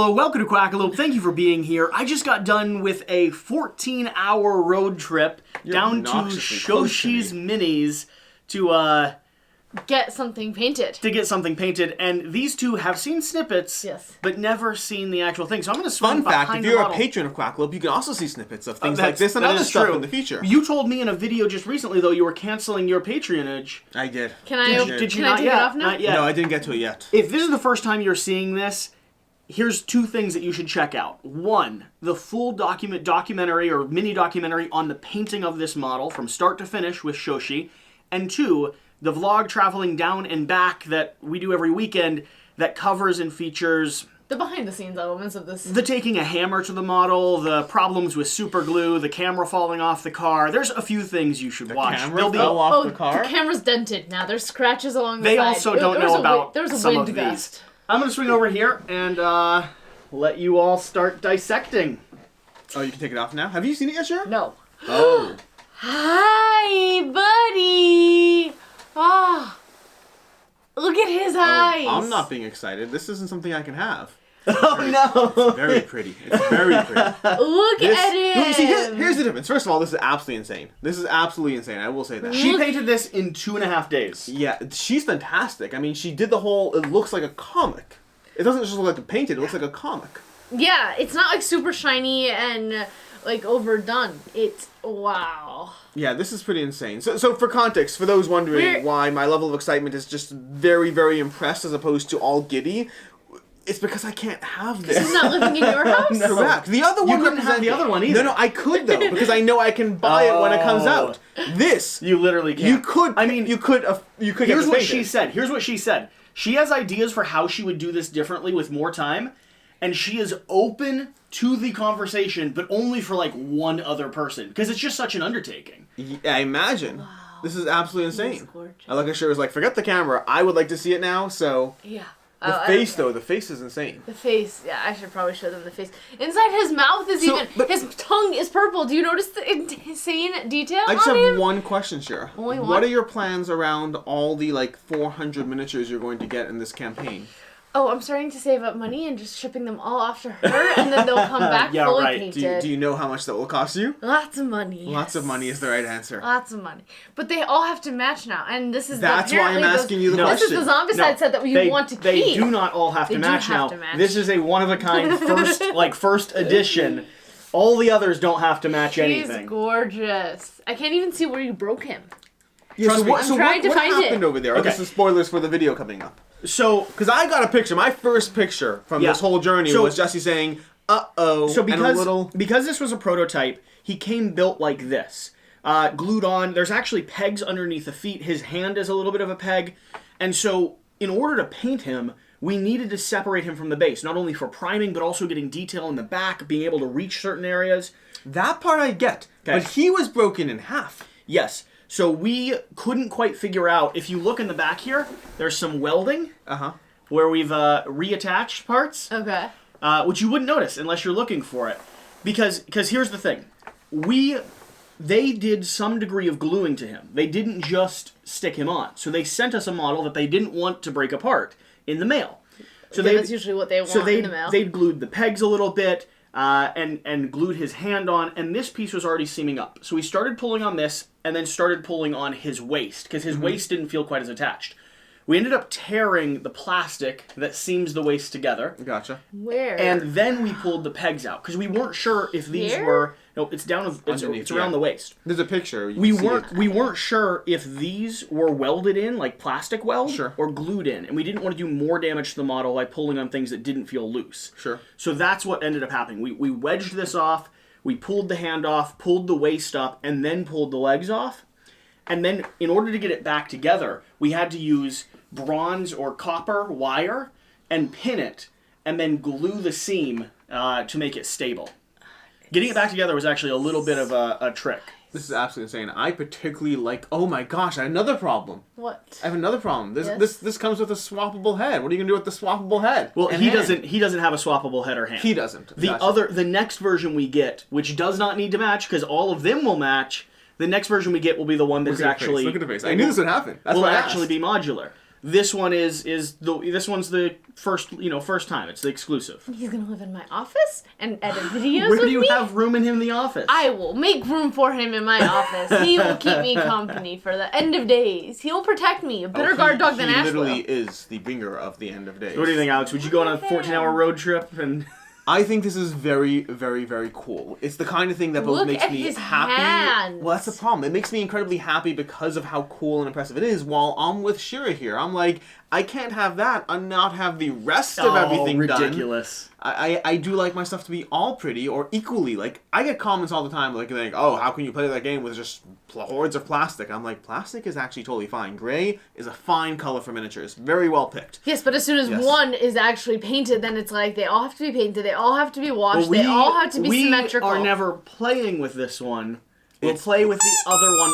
hello, welcome to Quackalope. Thank you for being here. I just got done with a 14-hour road trip down to Shoshi's Minis to get something painted. And these two have seen snippets, yes, but never seen the actual thing. So I'm going to swing Fun fact, if you're a patron of Quackalope, you can also see snippets of things like this and other stuff in the future. You told me in a video just recently, though, you were canceling your patronage. I did. Can I take it off now? Not yet. No, I didn't get to it yet. If this is the first time you're seeing this, here's two things that you should check out. One, the full documentary or mini documentary on the painting of this model from start to finish with Shoshi. And two, the vlog traveling down and back that we do every weekend that covers and features the behind-the-scenes elements of this. The taking a hammer to the model, the problems with super glue, the camera falling off the car. There's a few things you should watch. The camera fell off the car? The camera's dented now. There's scratches along the side. They also don't know about some of these. these. I'm going to swing over here and let you all start dissecting. Oh, you can take it off now? Have you seen it yet, Sharon? No. Oh. Hi, buddy. Ah. Look at his eyes. I'm not being excited. This isn't something I can have. No. It's very pretty. It's very pretty. Look at him. See, here's the difference. First of all, this is absolutely insane. This is absolutely insane. I will say that. She painted this in 2.5 days. Yeah, she's fantastic. I mean, she did the whole, it looks like a comic. It doesn't just look like a painted, it looks like a comic. Yeah, it's not like super shiny and like overdone. It's, wow. Yeah, this is pretty insane. So for context, for those wondering why my level of excitement is just very, very impressed as opposed to all giddy, it's because I can't have this. He's not living in your house? No. Correct. The other one you couldn't have the other one either. No, I could though, because I know I can buy it when it comes out. This you literally can't. You could. I mean, you could. Here's what she said. Here's what she said. She has ideas for how she would do this differently with more time, and she is open to the conversation, but only for like one other person, because it's just such an undertaking. Yeah, I imagine. Wow. This is absolutely insane. I like her was like, forget the camera. I would like to see it now. So yeah. The face, though, the face is insane. The face, yeah, I should probably show them the face. Inside his mouth is his tongue is purple. Do you notice the insane detail I just on have him? one question, Shira. Only one? What are your plans around all the, 400 miniatures you're going to get in this campaign? Oh, I'm starting to save up money and just shipping them all off to her, and then they'll come back fully painted. Do you know how much that will cost you? Lots of money. Yes. Lots of money is the right answer. Lots of money. But they all have to match now, and this is That's why I'm asking you the question. This is the Zombicide set that we want to keep. They do not all have to match now. This is a one-of-a-kind first edition. All the others don't have to match anything. He's gorgeous. I can't even see where you broke him. Yeah, I'm trying to find it. What happened over there? Okay. This is spoilers for the video coming up. So, because I got a picture, my first picture from this whole journey was Jesse saying, "Uh-oh," so because this was a prototype, he came built like this. Glued on, there's actually pegs underneath the feet, his hand is a little bit of a peg, and so, in order to paint him, we needed to separate him from the base, not only for priming, but also getting detail in the back, being able to reach certain areas. That part I get, but he was broken in half. Yes. So we couldn't quite figure out, if you look in the back here, there's some welding where we've reattached parts. Okay. Which you wouldn't notice unless you're looking for it. Because here's the thing. They did some degree of gluing to him. They didn't just stick him on. So they sent us a model that they didn't want to break apart in the mail. So that's usually what they want in the mail. They'd glued the pegs a little bit. And glued his hand on, and this piece was already seaming up. So we started pulling on this, and then started pulling on his waist, because his waist didn't feel quite as attached. We ended up tearing the plastic that seams the waist together. Gotcha. Where? And then we pulled the pegs out, because we weren't sure if these were... No, it's down. It's around the waist. There's a picture. We weren't sure if these were welded in, like plastic weld, or glued in, and we didn't want to do more damage to the model by pulling on things that didn't feel loose. Sure. So that's what ended up happening. We wedged this off. We pulled the hand off, pulled the waist up, and then pulled the legs off. And then, in order to get it back together, we had to use bronze or copper wire and pin it, and then glue the seam to make it stable. Getting it back together was actually a little bit of a trick. This is absolutely insane. I particularly like... Oh my gosh, I have another problem. What? I have another problem. This comes with a swappable head. What are you going to do with the swappable head? Well, he doesn't have a swappable head or hand. He doesn't. The next version we get, which does not need to match, because all of them will match, the next version we get will be the one that's actually... Look at the face. I knew this would happen. That's will why actually be modular. This one is this one's the first time. It's the exclusive. He's gonna live in my office and edit videos Where with do you me? have room in the office? I will make room for him in my office. He will keep me company for the end of days. He will protect me. A better guard dog than Ash He literally will. is the bringer of the end of days. What do you think, Alex? Would you go on a 14-hour road trip and? I think this is very, very, very cool. It's the kind of thing that both Look makes at me his happy. hands. Well, that's the problem. It makes me incredibly happy because of how cool and impressive it is. While I'm with Shira here, I'm like, I can't have that and not have the rest of everything ridiculous. done. I do like my stuff to be all pretty or equally. Like, I get comments all the time like, oh, how can you play that game with just hordes of plastic? I'm like, plastic is actually totally fine. Gray is a fine color for miniatures. Very well picked. Yes, but as soon as one is actually painted, then it's like they all have to be painted, they all have to be washed, they all have to be symmetrical. We are never playing with this one. We'll play with the other one.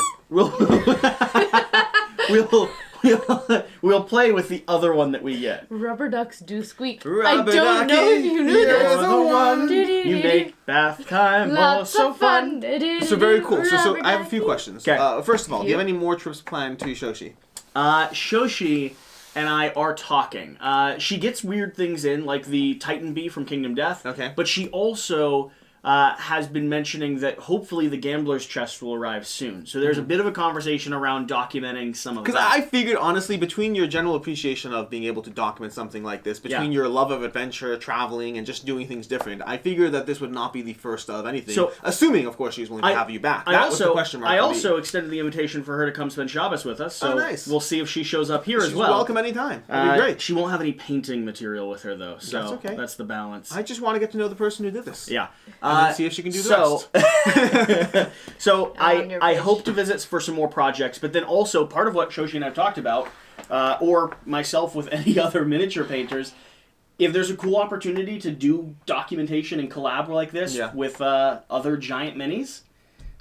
We'll play with the other one that we get. Rubber ducks do squeak. Rubber I don't know if you knew You're this. the one. You make bath time Lots so of fun. So very cool. So I have a few questions. Okay. First of all, do you have any more trips planned to Shoshi? Shoshi and I are talking. She gets weird things in, like the Titan Bee from Kingdom Death. Okay. But she also has been mentioning that hopefully the Gambler's Chest will arrive soon. So there's a bit of a conversation around documenting some of that. Because I figured, honestly, between your general appreciation of being able to document something like this, between your love of adventure, traveling, and just doing things different, I figured that this would not be the first of anything. So, assuming, of course, she's willing to have you back. That was the question mark. I also extended the invitation for her to come spend Shabbos with us. So nice. We'll see if she shows up here She's as well. welcome anytime. That'd be great. She won't have any painting material with her, though. So that's okay. That's the balance. I just want to get to know the person who did this. Yeah. And then see if she can do the rest. So I hope to visit for some more projects, but then also part of what Shoshi and I have talked about, or myself with any other miniature painters, if there's a cool opportunity to do documentation and collab like this with other giant minis,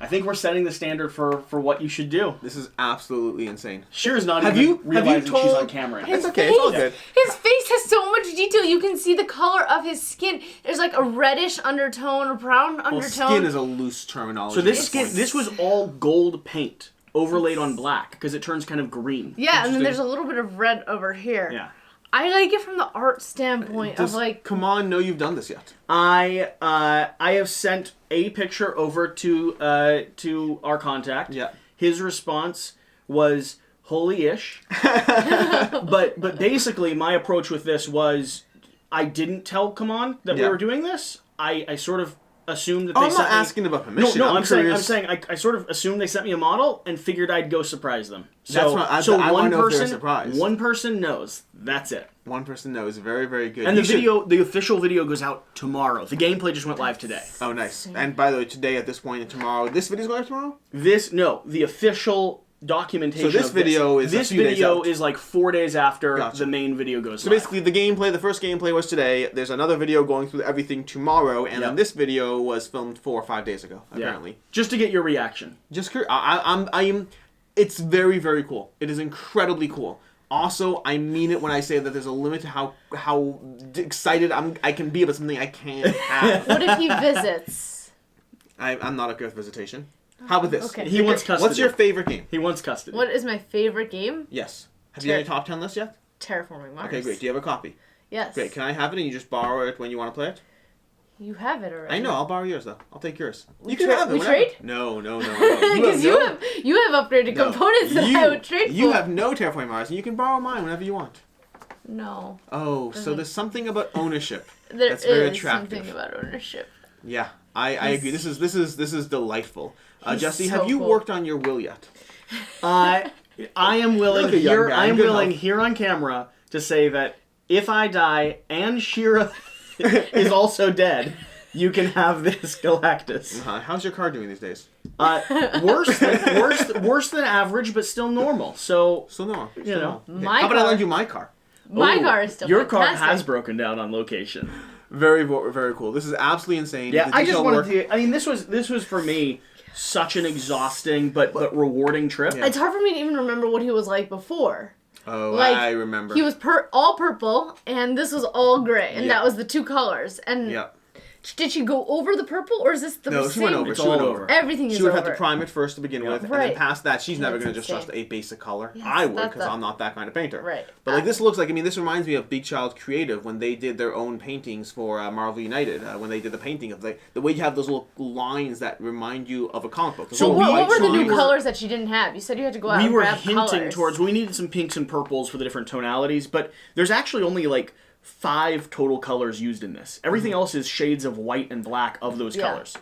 I think we're setting the standard for what you should do. This is absolutely insane. She's not realizing she's on camera. It's okay, it's all good. His face has so much detail. You can see the color of his skin. There's like a reddish undertone, a brown undertone. Well, skin is a loose terminology. So this was all gold paint overlaid on black because it turns kind of green. Yeah, and then there's a little bit of red over here. Yeah. I like it from the art standpoint of like. Come on, know you've done this yet? I have sent a picture over to our contact. Yeah. His response was holy-ish. but basically my approach with this was I didn't tell Come On that we were doing this. I sort of assumed that they I'm sent not asking about permission. No, I'm curious. saying I sort of assumed they sent me a model and figured I'd go surprise them. That's what I want to know if they're surprised. One person knows. That's it. One person knows. Very, very good. And the official video goes out tomorrow. The gameplay just went live today. Oh, nice. And by the way, today at this point and tomorrow, this video's going out tomorrow? The official documentation. So this video is this video is like 4 days after the main video goes live. So basically, the first gameplay was today. There's another video going through everything tomorrow, and then this video was filmed 4 or 5 days ago, apparently. Just to get your reaction. Just curious. It's very, very cool. It is incredibly cool. Also, I mean it when I say that there's a limit to how excited I can be about something I can't have. What if he visits? I'm not a good visitation. How about this? Okay. He wants custody. What's your favorite game? He wants custody. What is my favorite game? Yes. Have you done your top 10 list yet? Terraforming Mars. Okay, great. Do you have a copy? Yes. Great. Can I have it and you just borrow it when you want to play it? You have it already. I know. I'll borrow yours though. I'll take yours. We trade? No. Because you have upgraded components that I would trade for. You have no Terraforming Mars, and you can borrow mine whenever you want. No. Oh, so there's something about ownership There that's very is attractive. something about ownership. Yeah, I agree. This is delightful. Jesse, so have you cool. worked on your will yet? I am willing Look at young here. guy. I am Good willing health. here on camera to say that if I die and Shira is also dead, you can have this Galactus. How's your car doing these days? Worse than average, but still normal. So Still no. you know, My How about I car- lend you my car? My car is still your car fantastic. has broken down on location. Very, very cool. This is absolutely insane. Yeah, The I just detail wanted work- to. I mean, this was for me such an exhausting but rewarding trip. It's hard for me to even remember what he was like before. Oh, Like, I remember. He was all purple, and this was all gray, and that was the two colors. And Yeah. Did she go over the purple, or is this the No, same? she went over. It's She went all over. over. Everything is She would over. have to prime it first to begin with, and then Right. past that, she's never That's going to just insane. trust a basic color. Yes, I would, that's because a- I'm not that kind of painter. Right. But like this looks like, I mean, this reminds me of Big Child Creative when they did their own paintings for Marvel United. When they did the painting of the way you have those little lines that remind you of a comic book. Those So little What were the white new lines. colors that she didn't have? You said you had to go out We and were grab hinting colors. towards, we needed some pinks and purples for the different tonalities, but there's actually only like 5 total colors used in this. Everything else is shades of white and black of those Yeah. colors.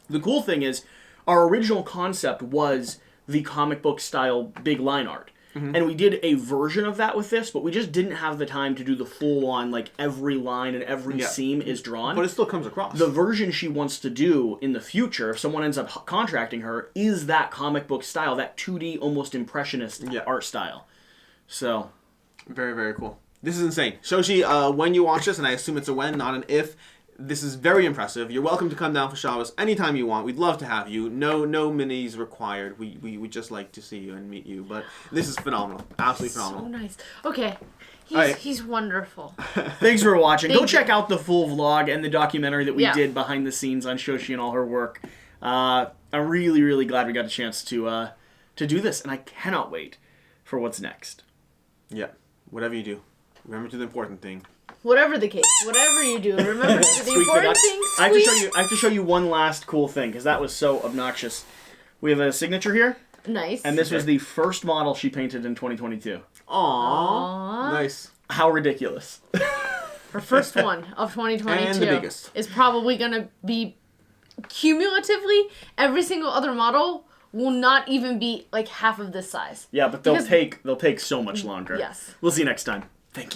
The cool thing is, our original concept was the comic book style big line art. And we did a version of that with this, but we just didn't have the time to do the full on, like, every line and every Yeah. seam is drawn. But it still comes across. The version she wants to do in the future, if someone ends up contracting her, is that comic book style, that 2D, almost impressionist art style. So, Very, very cool. This is insane. Shoshi, when you watch this, and I assume it's a when, not an if, this is very impressive. You're welcome to come down for Shabbos anytime you want. We'd love to have you. No minis required. We just like to see you and meet you. But this is phenomenal. Absolutely So phenomenal. nice. Okay. Alright. He's wonderful. thanks for watching. Go Thank check you. out the full vlog and the documentary that we Yeah. did behind the scenes on Shoshi and all her work. I'm really, really glad we got a chance to do this, and I cannot wait for what's next. Yeah. Whatever you do, remember to do the important thing. Whatever the case, whatever you do, remember the Squeak the important duck. thing. I have to Squeak. I have to show you one last cool thing, because that was so obnoxious. We have a signature here, Nice. and this was the first model she painted in 2022. Aww. Aww. Nice. How ridiculous. Her first one of 2022 And the biggest. is probably going to be cumulatively every single other model will not even be like half of this size. Yeah, but they'll Because- take so much longer. Yes. We'll see you next time. Thank you.